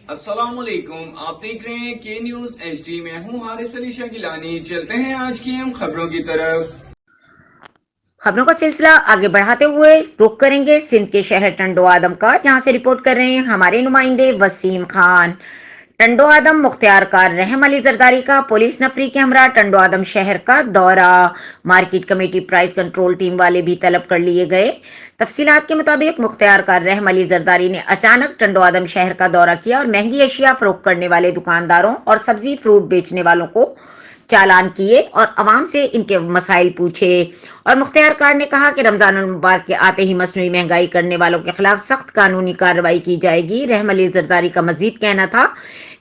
السلام علیکم، آپ دیکھ رہے ہیں کے نیوز ایچ ڈی میں ہوں حارث علی شاہ گیلانی۔ چلتے ہیں آج کی اہم خبروں کی طرف۔ خبروں کا سلسلہ آگے بڑھاتے ہوئے رخ کریں گے سندھ کے شہر ٹنڈو آدم کا، جہاں سے رپورٹ کر رہے ہیں ہمارے نمائندے وسیم خان۔ ٹنڈو آدم مختار کار رحم علی زرداری کا پولیس نفری کے ہمراہ ٹنڈو آدم شہر کا دورہ، market committee price control team والے بھی طلب کر لیے گئے۔ تفصیلات کے مطابق مختار کار رحم علی زرداری نے اچانک ٹنڈو آدم شہر کا دورہ کیا اور مہنگی اشیاء فروخت کرنے والے دکانداروں اور سبزی فروٹ بیچنے والوں کو چالان کیے اور عوام سے ان کے مسائل پوچھے، اور مختار کار نے کہا کہ رمضان المبارک کے آتے ہی مصنوعی مہنگائی کرنے والوں کے خلاف سخت قانونی کارروائی کی جائے گی۔ رحم علی زرداری کا مزید کہنا تھا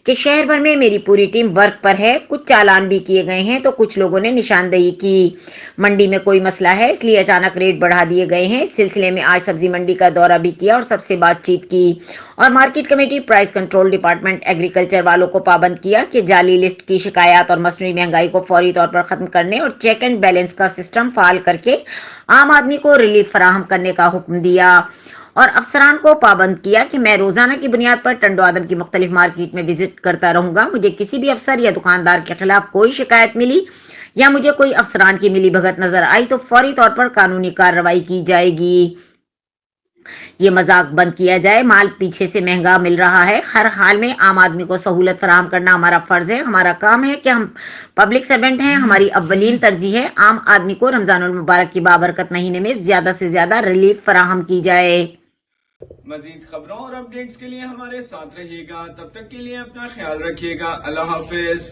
کہ شہر بھر میں میری پوری ٹیم ورک پر ہے، کچھ چالان بھی کیے گئے ہیں تو کچھ لوگوں نے نشاندہی کی۔ منڈی میں کوئی مسئلہ ہے اس لیے اچانک ریٹ بڑھا دیے گئے ہیں۔ اس سلسلے میں آج سبزی منڈی کا دورہ بھی کیا اور سب سے بات چیت کی، اور market committee price control department agriculture والوں کو پابند کیا کہ جعلی لسٹ کی شکایات اور مصنوعی مہنگائی کو فوری طور پر ختم کرنے اور چیک اینڈ بیلنس کا سسٹم فعال کر کے عام آدمی کو ریلیف فراہم کرنے کا حکم دیا، اور افسران کو پابند کیا کہ میں روزانہ کی بنیاد پر ٹنڈو آدم کی مختلف مارکیٹ میں وزٹ کرتا رہوں گا۔ مجھے کسی بھی افسر یا دکاندار کے خلاف کوئی شکایت ملی یا مجھے کوئی افسران کی ملی بھگت نظر آئی تو فوری طور پر قانونی کارروائی کی جائے گی۔ یہ مذاق بند کیا جائے، مال پیچھے سے مہنگا مل رہا ہے، ہر حال میں عام آدمی کو سہولت فراہم کرنا ہمارا فرض ہے، ہمارا کام ہے کہ ہم پبلک سرونٹ ہیں، ہماری اولین ترجیح ہے عام آدمی کو رمضان المبارک کی بابرکت مہینے میں زیادہ سے زیادہ ریلیف فراہم کی جائے۔ مزید خبروں اور اپڈیٹس کے لیے ہمارے ساتھ رہیے گا، تب تک کے لیے اپنا خیال رکھیے گا۔ اللہ حافظ۔